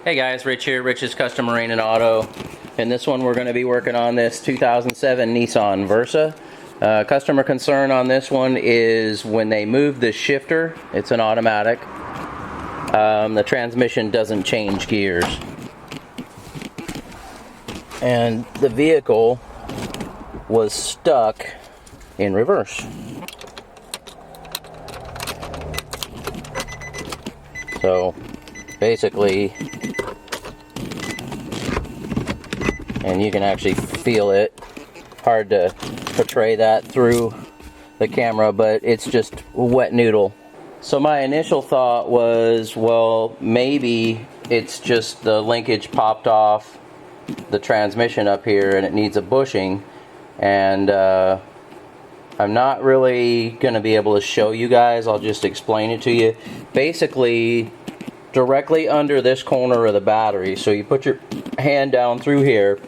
Hey guys, Rich here, Rich's Custom Marine and Auto. In this one we're going to be working on this 2007 Nissan Versa. Customer concern on this one is when they move the shifter, it's an automatic, the transmission doesn't change gears. And the vehicle was stuck in reverse. So basically, and you can actually feel it, hard to portray that through the camera, but it's just a wet noodle. So my initial thought was, well, maybe it's just the linkage popped off the transmission up here and it needs a bushing, and I'm not really going to be able to show you guys. I'll just explain it to you. Basically, directly under this corner of the battery, so you put your hand down through here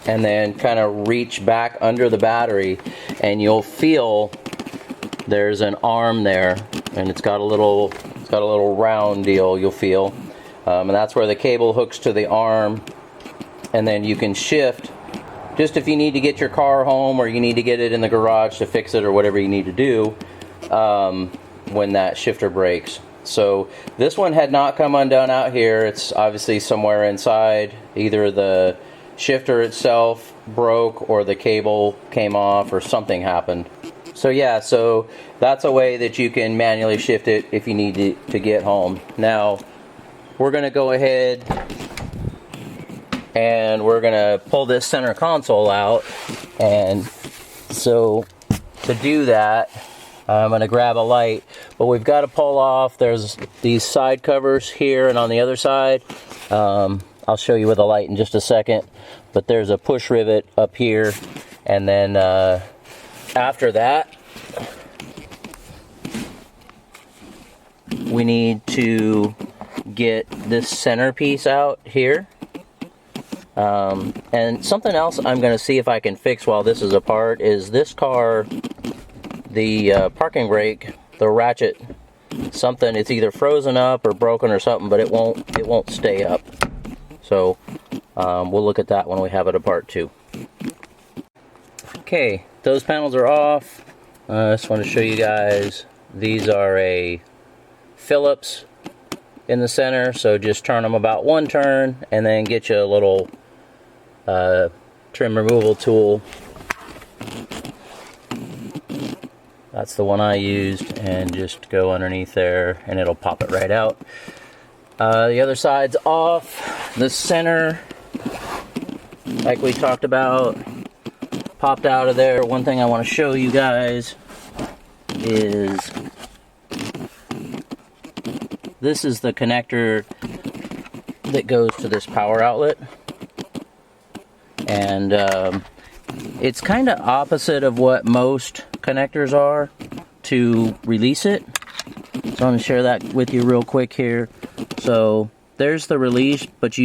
and then kind of reach back under the battery, and you'll feel there's an arm there, and it's got a little round deal, you'll feel, and that's where the cable hooks to the arm, and then you can shift just if you need to get your car home or you need to get it in the garage to fix it or whatever you need to do when that shifter breaks. So this one had not come undone out here. It's obviously somewhere inside. Either the shifter itself broke or the cable came off or something happened. So yeah, so that's a way that you can manually shift it if you need to get home. Now we're going to go ahead and we're going to pull this center console out. And so to do that, I'm going to grab a light, but we've got to pull off, there's these side covers here and on the other side. I'll show you with a light in just a second, but there's a push rivet up here, and then after that we need to get this center piece out here. And something else I'm going to see if I can fix while this is apart is this car, the parking brake, the ratchet, something, it's either frozen up or broken or something, but it won't stay up. So we'll look at that when we have it apart too. Okay, those panels are off. I just want to show you guys, these are a Phillips in the center, so just turn them about one turn and then get you a little trim removal tool. That's the one I used, and just go underneath there and it'll pop it right out. The other side's off. The center, like we talked about, popped out of there. One thing I want to show you guys is this is the connector that goes to this power outlet, and it's kind of opposite of what most connectors are to release it. So I'm going to share that with you real quick here. So there's the release, but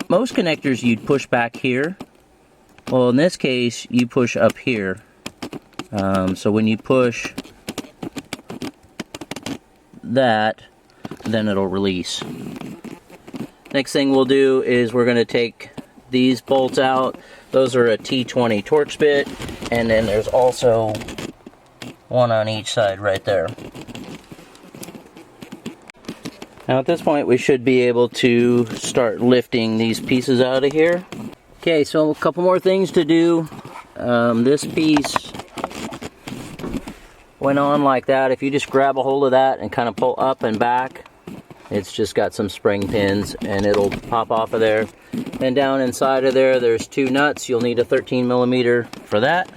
most connectors you'd push back here. Well, in this case you push up here. So when you push that, then it'll release. Next thing we'll do is we're going to take these bolts out. Those are a T20 Torx bit, and then there's also one on each side right there. Now at this point we should be able to start lifting these pieces out of here. Okay, so a couple more things to do. This piece went on like that. If you just grab a hold of that and kind of pull up and back, it's just got some spring pins and it'll pop off of there. And down inside of there, there's two nuts. You'll need a 13mm for that.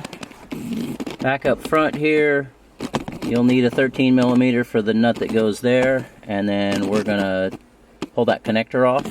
Back up front here, you'll need a 13mm for the nut that goes there. And then we're gonna pull that connector off.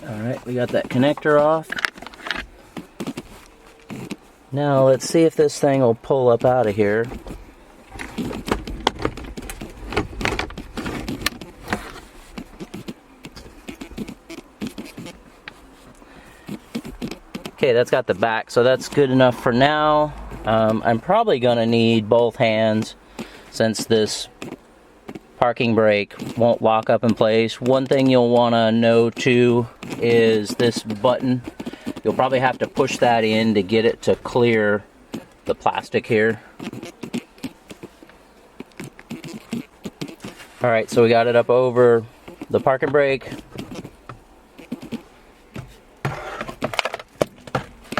Alright, we got that connector off. Now let's see if this thing will pull up out of here. Okay, that's got the back, so that's good enough for now. I'm probably gonna need both hands since this parking brake won't lock up in place. One thing you'll wanna know too is this button. You'll probably have to push that in to get it to clear the plastic here. Alright, so we got it up over the parking brake.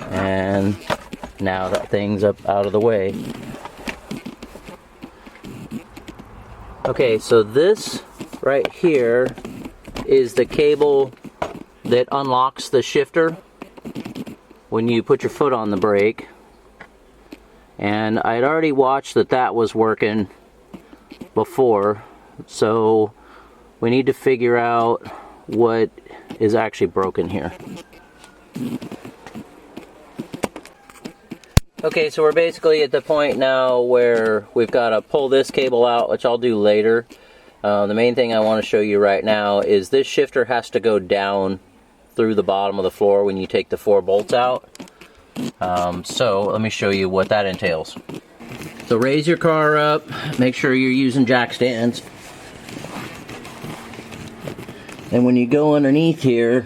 And now that thing's up out of the way. Okay, so this right here is the cable that unlocks the shifter when you put your foot on the brake. And I'd already watched that was working before, so we need to figure out what is actually broken here. Okay, so we're basically at the point now where we've got to pull this cable out, which I'll do later. The main thing I want to show you right now is this shifter has to go down through the bottom of the floor when you take the 4 bolts out. So let me show you what that entails. So raise your car up, make sure you're using jack stands. And when you go underneath here,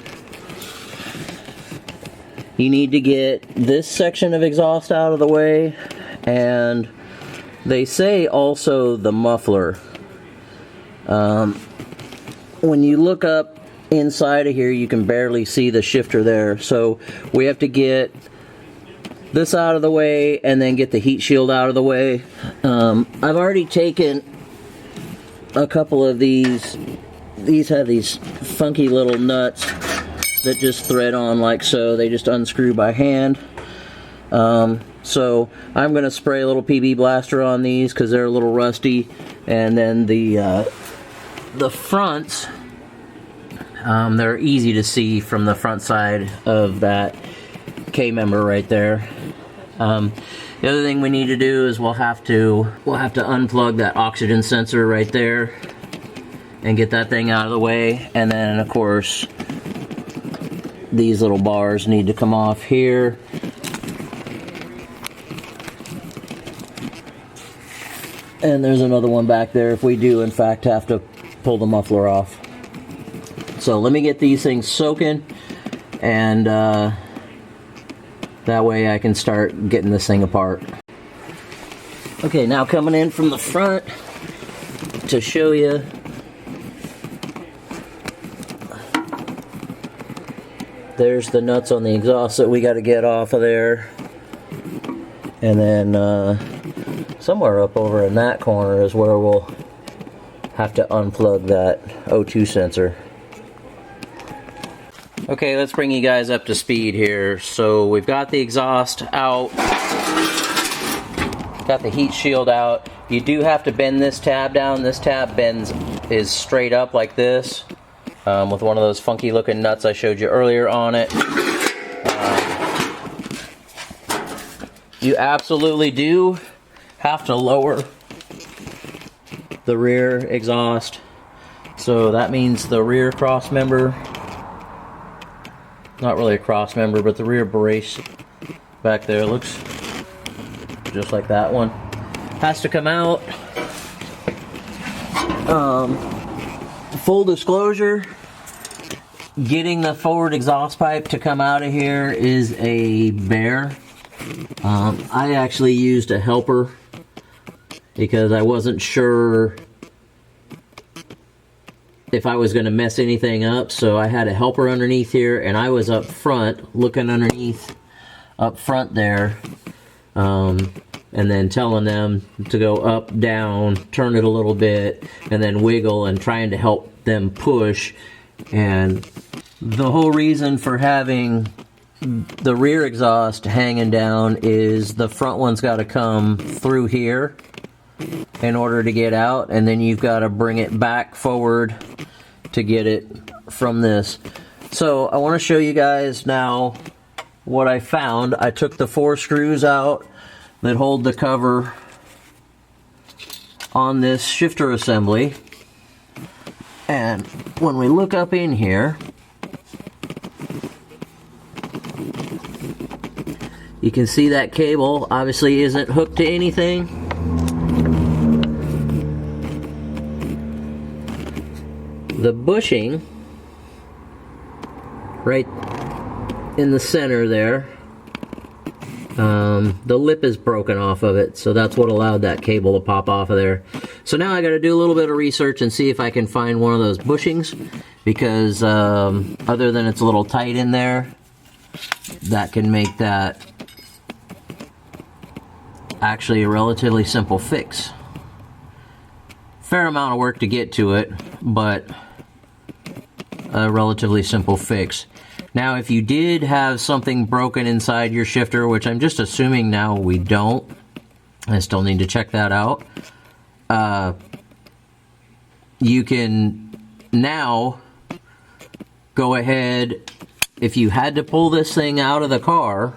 you need to get this section of exhaust out of the way, and they say also the muffler. When you look up inside of here, you can barely see the shifter there, so we have to get this out of the way and then get the heat shield out of the way. I've already taken a couple of these. These have these funky little nuts that just thread on like so. They just unscrew by hand. So I'm going to spray a little PB blaster on these because they're a little rusty. And then the fronts, they're easy to see from the front side of that K-member right there. The other thing we need to do is we'll have to unplug that oxygen sensor right there and get that thing out of the way. And then of course these little bars need to come off here. And there's another one back there if we do in fact have to pull the muffler off. So let me get these things soaking, and that way I can start getting this thing apart. Okay, now coming in from the front to show you. There's the nuts on the exhaust that we got to get off of there. And then somewhere up over in that corner is where we'll have to unplug that O2 sensor. Okay, let's bring you guys up to speed here. So we've got the exhaust out, got the heat shield out. You do have to bend this tab down. This tab is straight up like this, with one of those funky looking nuts I showed you earlier on it. You absolutely do have to lower the rear exhaust. So that means the rear cross member, not really a cross member, but the rear brace back there looks just like that one, has to come out. Full disclosure, getting the forward exhaust pipe to come out of here is a bear. I actually used a helper because I wasn't sure if I was going to mess anything up, so I had a helper underneath here, and I was up front looking underneath up front there, and then telling them to go up, down, turn it a little bit, and then wiggle, and trying to help them push. And the whole reason for having the rear exhaust hanging down is the front one's got to come through here in order to get out, and then you've got to bring it back forward to get it from this. So I want to show you guys now what I found. I took the 4 screws out that hold the cover on this shifter assembly, and when we look up in here, you can see that cable obviously isn't hooked to anything. The bushing right in the center there, the lip is broken off of it, so that's what allowed that cable to pop off of there. So now I got to do a little bit of research and see if I can find one of those bushings, because other than it's a little tight in there, that can make that actually a relatively simple fix. Fair amount of work to get to it, but a relatively simple fix. Now, if you did have something broken inside your shifter, which I'm just assuming now we don't, I still need to check that out, you can now go ahead, if you had to pull this thing out of the car,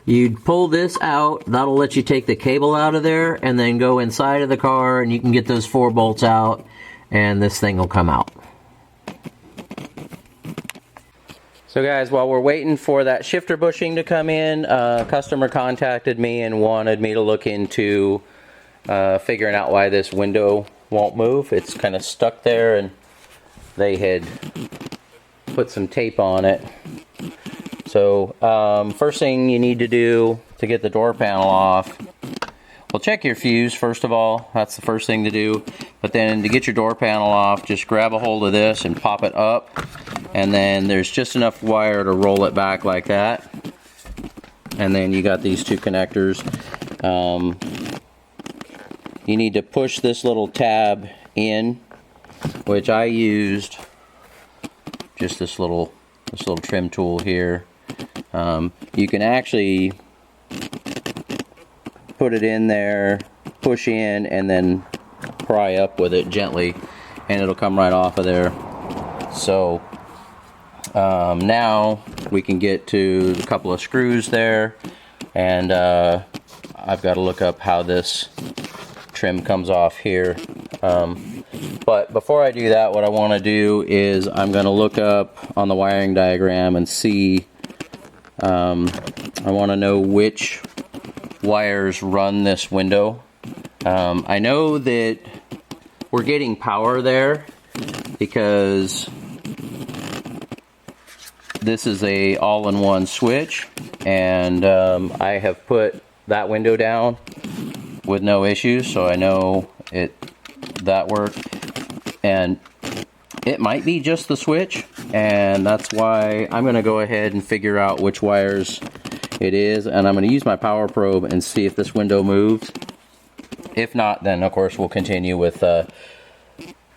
you'd pull this out, that'll let you take the cable out of there, and then go inside of the car and you can get those 4 bolts out and this thing will come out. So guys, while we're waiting for that shifter bushing to come in, a customer contacted me and wanted me to look into figuring out why this window won't move. It's kind of stuck there, and they had put some tape on it. So first thing you need to do to get the door panel off, well, check your fuse first of all. That's the first thing to do. But then to get your door panel off, just grab a hold of this and pop it up, and then there's just enough wire to roll it back like that. And then you got these 2 connectors. You need to push this little tab in, which I used just this little trim tool here. You can actually put it in there, push in, and then pry up with it gently, and it'll come right off of there. So now we can get to a couple of screws there, and I've got to look up how this trim comes off here. But before I do that, what I want to do is I'm going to look up on the wiring diagram and see, I want to know which wires run this window. I know that we're getting power there because this is a all-in-one switch, and I have put that window down with no issues, so I know that worked. And it might be just the switch, and that's why I'm going to go ahead and figure out which wires it is, and I'm going to use my power probe and see if this window moves. If not, then of course we'll continue with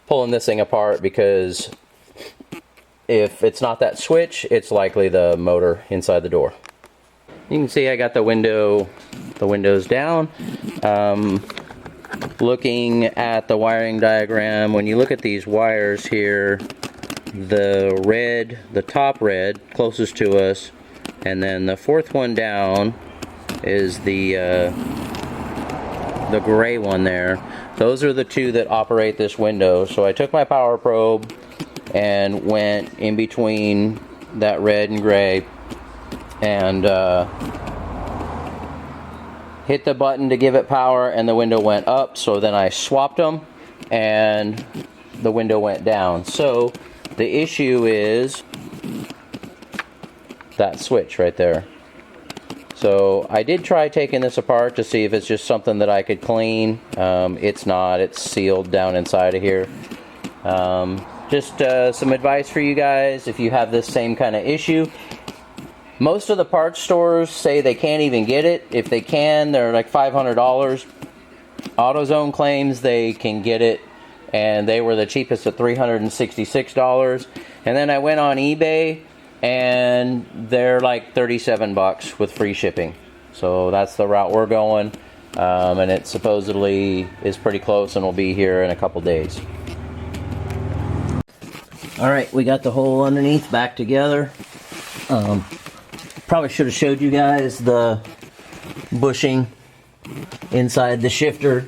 pulling this thing apart, because if it's not that switch, it's likely the motor inside the door. You can see I got the windows down. Looking at the wiring diagram, when you look at these wires here, the top red closest to us, and then the 4th one down is the gray one there. Those are the 2 that operate this window. So I took my power probe and went in between that red and gray and hit the button to give it power, and the window went up. So then I swapped them and the window went down. So the issue is that switch right there. So I did try taking this apart to see if it's just something that I could clean. It's not. It's sealed down inside of here. Just some advice for you guys if you have this same kind of issue. Most of the parts stores say they can't even get it. If they can, they're like $500. AutoZone claims they can get it, and they were the cheapest at $366. And then I went on eBay, and they're like 37 bucks with free shipping. So that's the route we're going, and it supposedly is pretty close and will be here in a couple days. Alright, we got the hole underneath back together. Probably should have showed you guys the bushing inside the shifter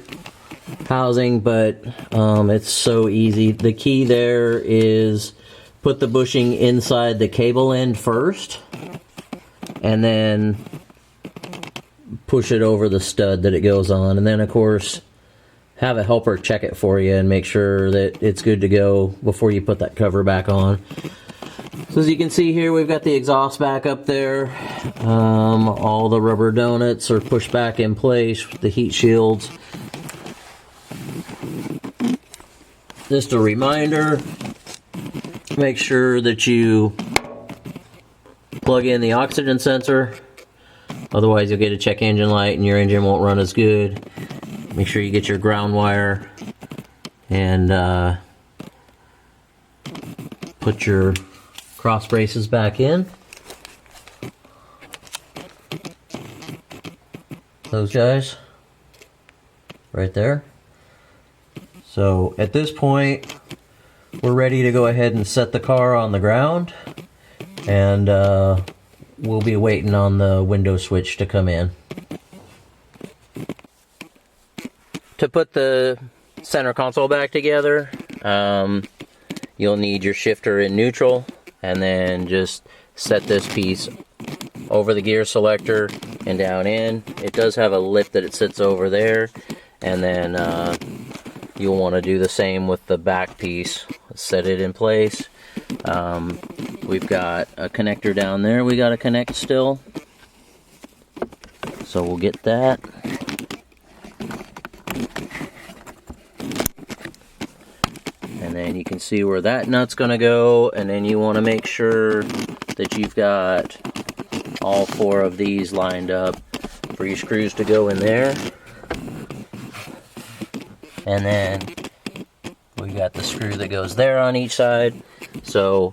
housing, but it's so easy. The key there is put the bushing inside the cable end first, and then push it over the stud that it goes on, and then of course have a helper check it for you and make sure that it's good to go before you put that cover back on. So as you can see here, we've got the exhaust back up there. All the rubber donuts are pushed back in place with the heat shields. Just a reminder, make sure that you plug in the oxygen sensor. Otherwise you'll get a check engine light and your engine won't run as good. Make sure you get your ground wire and put your cross braces back in. Those guys right there. So at this point we're ready to go ahead and set the car on the ground, and we'll be waiting on the window switch to come in. To put the center console back together, you'll need your shifter in neutral, and then just set this piece over the gear selector and down in. It does have a lip that it sits over there, and then you'll want to do the same with the back piece. Set it in place. We've got a connector down there we got to connect still, so we'll get that. And then you can see where that nut's going to go, and then you want to make sure that you've got all 4 of these lined up for your screws to go in there. And then we got the screw that goes there on each side. So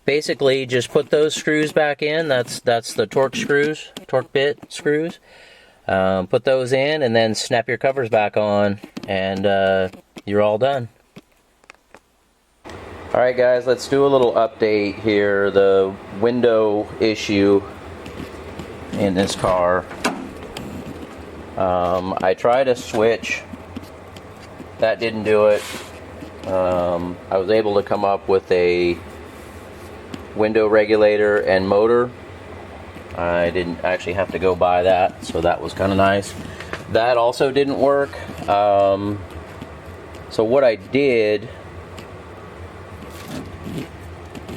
basically just put those screws back in. That's the torque screws, torque bit screws. Put those in and then snap your covers back on, and you're all done. Alright guys, let's do a little update here. The window issue in this car. I tried a switch. That didn't do it. I was able to come up with a window regulator and motor. I didn't actually have to go buy that, so that was kind of nice. That also didn't work. So what I did,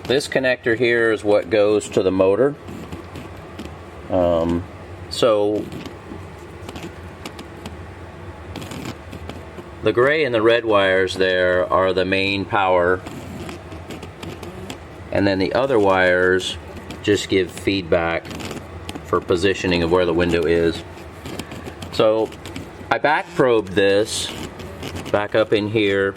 this connector here is what goes to the motor. So the gray and the red wires there are the main power, and then the other wires just give feedback for positioning of where the window is. So I back probed this back up in here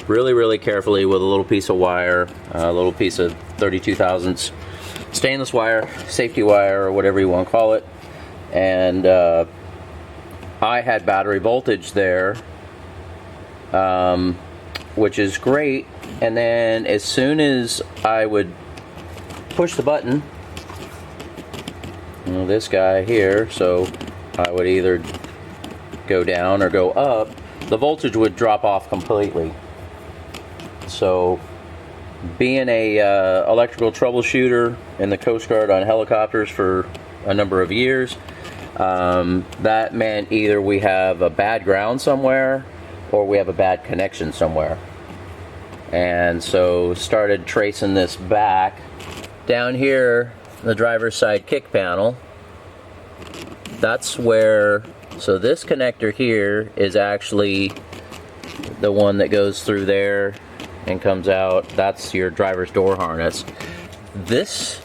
really carefully with a little piece of wire, a little piece of 32 thousandths stainless wire, safety wire, or whatever you want to call it. And I had battery voltage there, which is great. And then as soon as I would push the button, you know, this guy here, so I would either go down or go up, the voltage would drop off completely. So being a electrical troubleshooter in the Coast Guard on helicopters for a number of years, that meant either we have a bad ground somewhere or we have a bad connection somewhere. And so started tracing this back. Down here, the driver's side kick panel, that's where, so this connector here is actually the one that goes through there and comes out. That's your driver's door harness. This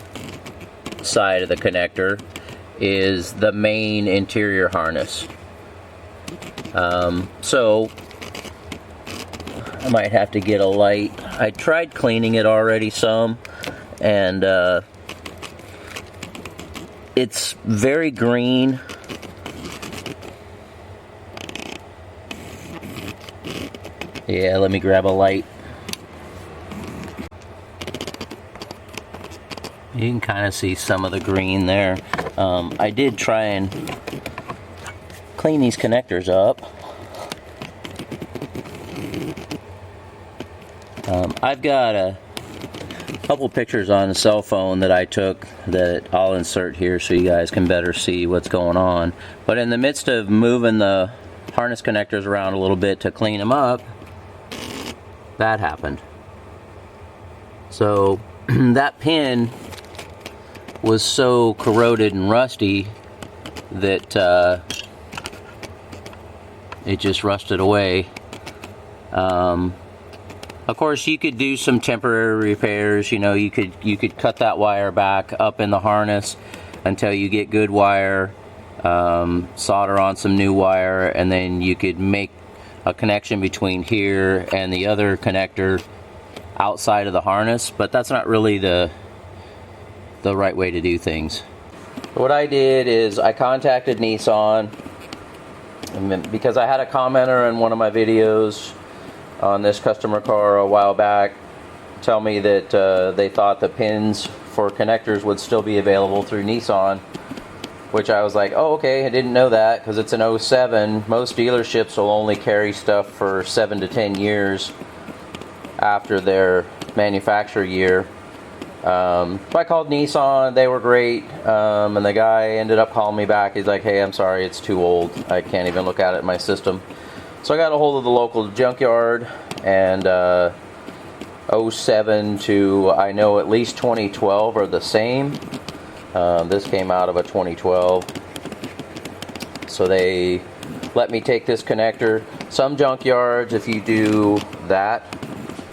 side of the connector is the main interior harness. So I might have to get a light. I tried cleaning it already some, and it's very green. Yeah, let me grab a light. You can kind of see some of the green there. I did try and clean these connectors up. I've got a couple pictures on a cell phone that I took that I'll insert here so you guys can better see what's going on. But in the midst of moving the harness connectors around a little bit to clean them up, that happened. So that pin was so corroded and rusty that it just rusted away. Of course, you could do some temporary repairs. You know, you could cut that wire back up in the harness until you get good wire, solder on some new wire, and then you could make a connection between here and the other connector outside of the harness. But that's not really the right way to do things. What I did is I contacted Nissan, because I had a commenter in one of my videos on this customer car a while back tell me that they thought the pins for connectors would still be available through Nissan, which I was like, oh, okay, I didn't know that, because it's an 07. Most dealerships will only carry stuff for 7 to 10 years after their manufacturer year. So I called Nissan, they were great, and the guy ended up calling me back. He's like, hey, I'm sorry, it's too old, I can't even look at it in my system. So I got a hold of the local junkyard, and 07 to, I know, at least 2012 are the same. This came out of a 2012. So they let me take this connector. Some junkyards, if you do that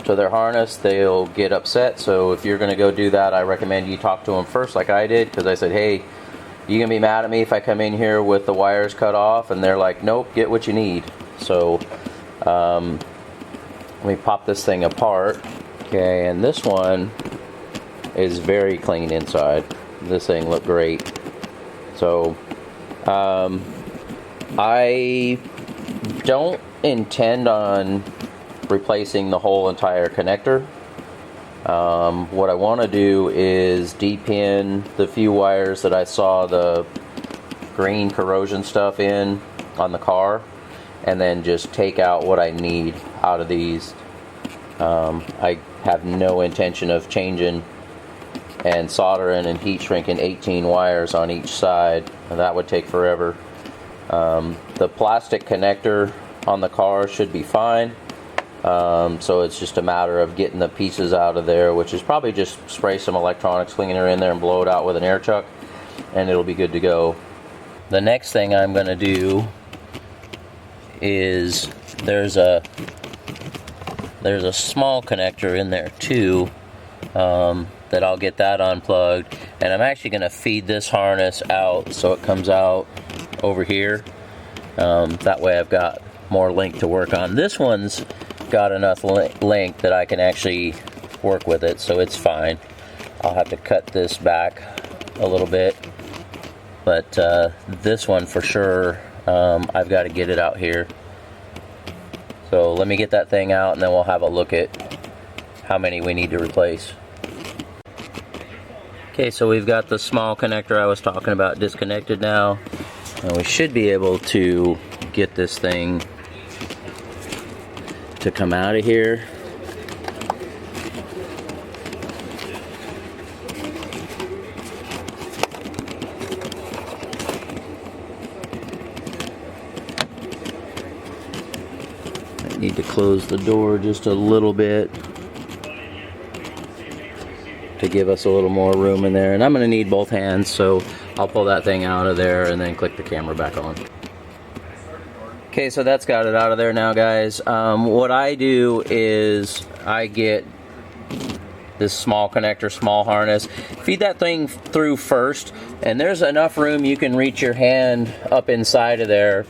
to their harness, they'll get upset. So if you're going to go do that, I recommend you talk to them first, like I did, because I said, hey, you going to be mad at me if I come in here with the wires cut off? And they're like, nope, get what you need. So let me pop this thing apart. Okay, and this one is very clean inside. This thing looked great. So I don't intend on replacing the whole entire connector. What I want to do is de-pin the few wires that I saw the green corrosion stuff in on the car, and then just take out what I need out of these. I have no intention of changing and soldering and heat shrinking 18 wires on each side. That would take forever. The plastic connector on the car should be fine. So it's just a matter of getting the pieces out of there, which is probably just spray some electronics cleaner in there and blow it out with an air chuck, and it'll be good to go. The next thing I'm going to do is there's a small connector in there too, that I'll get that unplugged, and I'm actually going to feed this harness out so it comes out over here. That way I've got more length to work on. This one's got enough length that I can actually work with it, so it's fine. I'll have to cut this back a little bit, but this one for sure, I've got to get it out here. So let me get that thing out, and then we'll have a look at how many we need to replace. Okay, so we've got the small connector I was talking about disconnected now, and we should be able to get this thing to come out of here. I need to close the door just a little bit to give us a little more room in there, and I'm going to need both hands, so I'll pull that thing out of there and then click the camera back on. Okay, so that's got it out of there now, guys. What I do is I get this small connector, small harness, feed that thing through first, and there's enough room you can reach your hand up inside of there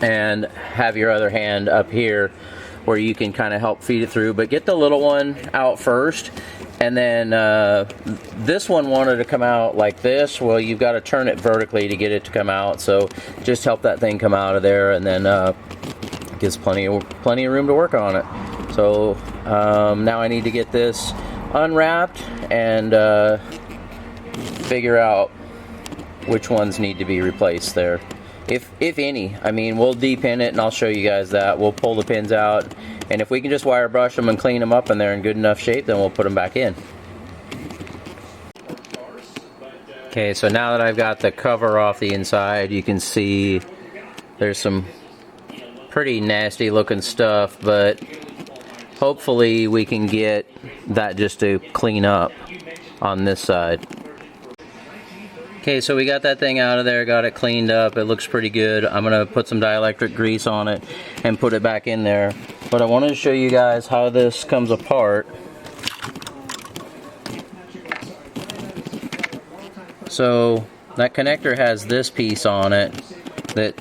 and have your other hand up here where you can kind of help feed it through. But get the little one out first, and then this one wanted to come out like this. Well, you've got to turn it vertically to get it to come out, so just help that thing come out of there, and then gives plenty of room to work on it. So now I need to get this unwrapped and figure out which ones need to be replaced there, if any. I mean, we'll depin it and I'll show you guys that. We'll pull the pins out, and if we can just wire brush them and clean them up and they're in good enough shape, then we'll put them back in. Okay, so now that I've got the cover off the inside, you can see there's some pretty nasty looking stuff, but hopefully we can get that just to clean up on this side. Okay, so we got that thing out of there, got it cleaned up. It looks pretty good. I'm gonna put some dielectric grease on it and put it back in there. But I wanted to show you guys how this comes apart. So that connector has this piece on it that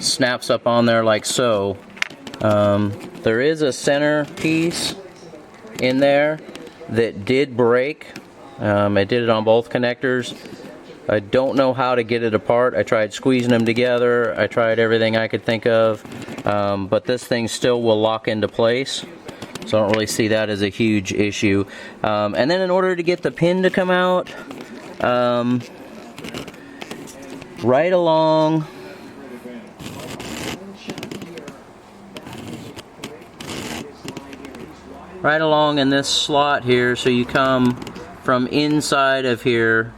snaps up on there like so. There is a center piece in there that did break. I did it on both connectors. I don't know how to get it apart. I tried squeezing them together. I tried everything I could think of. But this thing still will lock into place. So I don't really see that as a huge issue. And then in order to get the pin to come out, right along in this slot here, so you come from inside of here,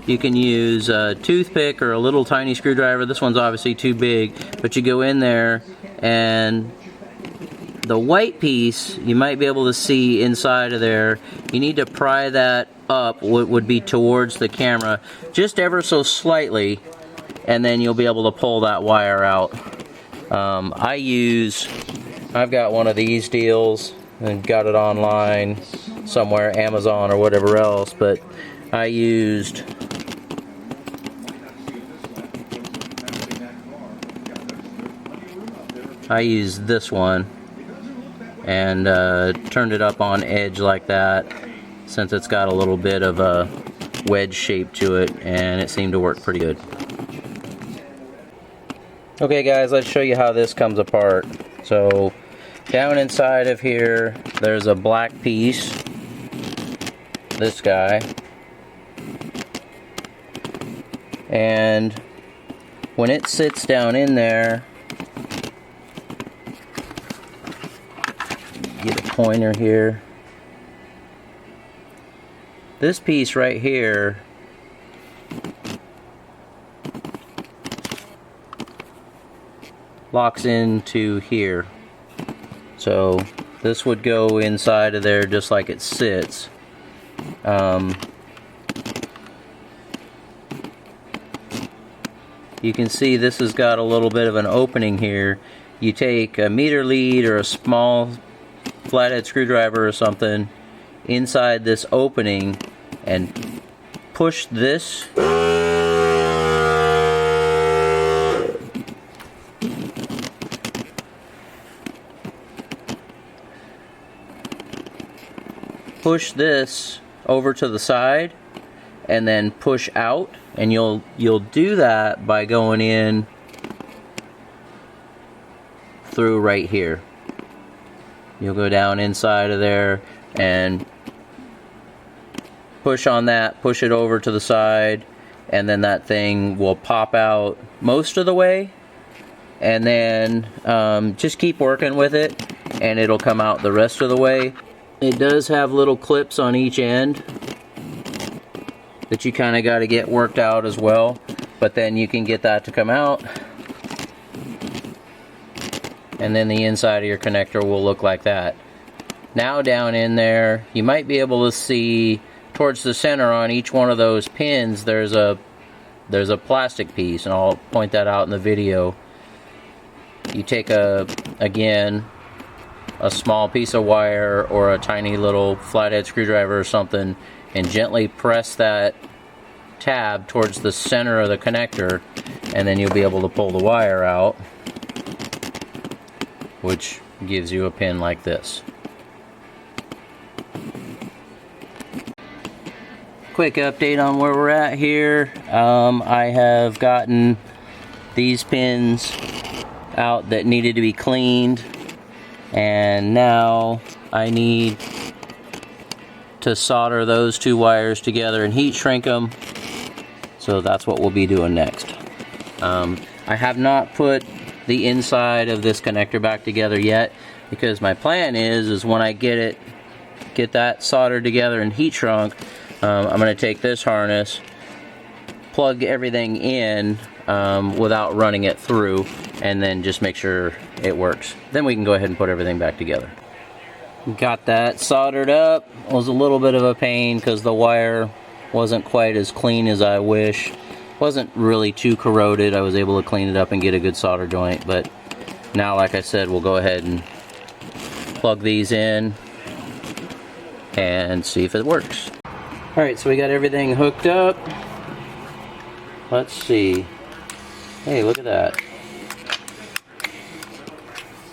you can use a toothpick or a little tiny screwdriver. This one's obviously too big, but you go in there, and the white piece you might be able to see inside of there. You need to pry that up, what would be towards the camera, just ever so slightly, and then you'll be able to pull that wire out. I've got one of these deals and got it online somewhere, Amazon or whatever else, but I used this one and turned it up on edge like that, since it's got a little bit of a wedge shape to it, and it seemed to work pretty good. Okay guys, let's show you how this comes apart. So down inside of here, there's a black piece, this guy, and when it sits down in there, get a pointer here, this piece right here locks into here. So this would go inside of there just like it sits. You can see this has got a little bit of an opening here. You take a meter lead or a small flathead screwdriver or something inside this opening and push this over to the side and then push out, and you'll do that by going in through right here. You'll go down inside of there and push on that, push it over to the side, and then that thing will pop out most of the way, and then just keep working with it and it'll come out the rest of the way. It does have little clips on each end that you kind of got to get worked out as well, but then you can get that to come out, and then the inside of your connector will look like that. Now down in there, you might be able to see towards the center on each one of those pins there's a plastic piece, and I'll point that out in the video. You take again a small piece of wire or a tiny little flathead screwdriver or something and gently press that tab towards the center of the connector, and then you'll be able to pull the wire out, which gives you a pin like this. Quick update on where we're at here. I have gotten these pins out that needed to be cleaned, and now I need to solder those two wires together and heat shrink them. So that's what we'll be doing next. I have not put the inside of this connector back together yet, because my plan is when I get that soldered together and heat shrunk, I'm going to take this harness, plug everything in without running it through, and then just make sure it works. Then we can go ahead and put everything back together. Got that soldered up. It was a little bit of a pain because the wire wasn't quite as clean as I wish. Wasn't really too corroded. I was able to clean it up and get a good solder joint, but now, like I said, we'll go ahead and plug these in and see if it works. Alright, so we got everything hooked up. Let's see. Hey, look at that.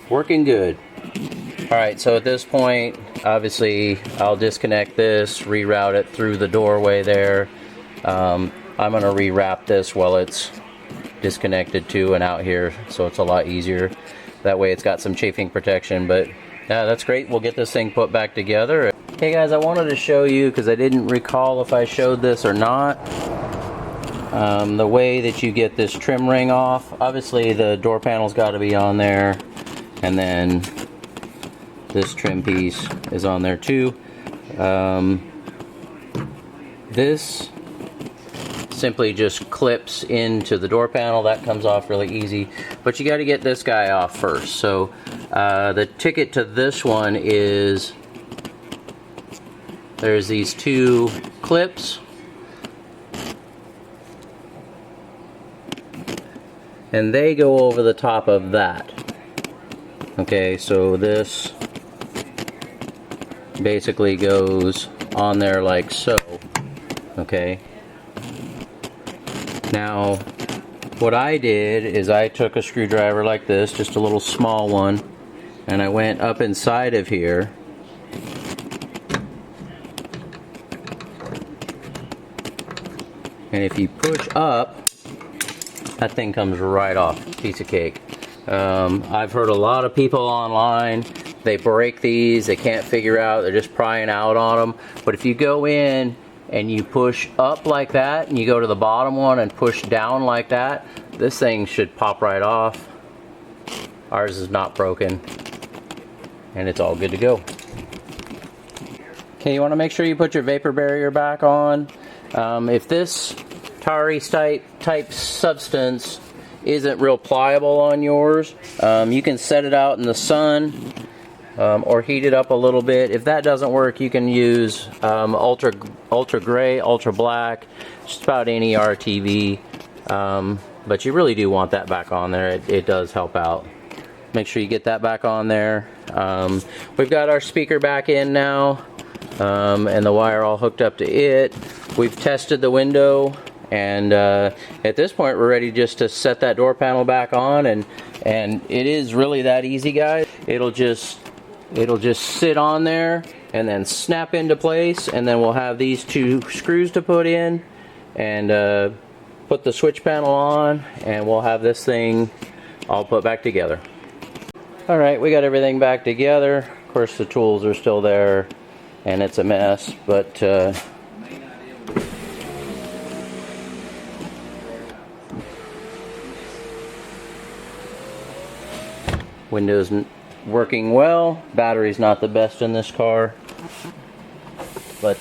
Working good. Alright, so at this point, obviously, I'll disconnect this, reroute it through the doorway there. I'm going to rewrap this while it's disconnected too and out here, so it's a lot easier. That way it's got some chafing protection, but yeah, that's great. We'll get this thing put back together. Hey guys, I wanted to show you, because I didn't recall if I showed this or not, the way that you get this trim ring off. Obviously the door panel's got to be on there, and then this trim piece is on there too. This simply just clips into the door panel. That comes off really easy, but you got to get this guy off first. So the ticket to this one is there's these two clips, and they go over the top of that. Okay, so this basically goes on there like so. Okay, now what I did is I took a screwdriver like this, just a little small one, and I went up inside of here and if you push up, that thing comes right off. Piece of cake. I've heard a lot of people online, they break these, they can't figure out, they're just prying out on them. But if you go in and you push up like that, and you go to the bottom one and push down like that, this thing should pop right off. Ours is not broken, and it's all good to go. Okay, you want to make sure you put your vapor barrier back on. If this tarry type substance isn't real pliable on yours, you can set it out in the sun or heat it up a little bit. If that doesn't work, you can use ultra gray, ultra black, just about any RTV, but you really do want that back on there. It does help out. Make sure you get that back on there. We've got our speaker back in now, and the wire all hooked up to it. We've tested the window, and at this point we're ready just to set that door panel back on, and it is really that easy, guys. It'll just sit on there and then snap into place, and then we'll have these two screws to put in and put the switch panel on, and we'll have this thing all put back together. Alright, we got everything back together. Of course the tools are still there and it's a mess, but Windows working well. Battery's not the best in this car, but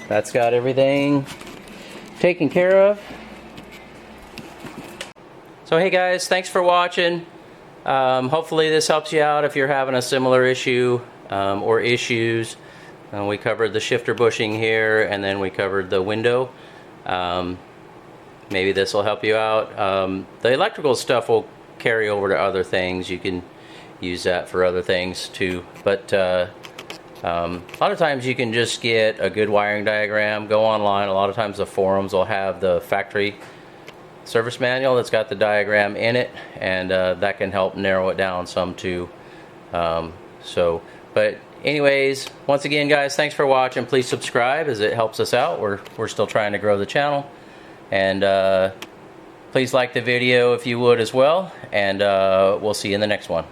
that's got everything taken care of. So hey guys, thanks for watching. Hopefully this helps you out if you're having a similar issue or issues. We covered the shifter bushing here, and then we covered the window. Maybe this will help you out. The electrical stuff will carry over to other things. You can use that for other things too, but a lot of times you can just get a good wiring diagram. Go online. A lot of times the forums will have the factory service manual that's got the diagram in it, and that can help narrow it down some too. But anyways, once again guys, thanks for watching. Please subscribe as it helps us out. We're still trying to grow the channel, and please like the video if you would as well, and we'll see you in the next one.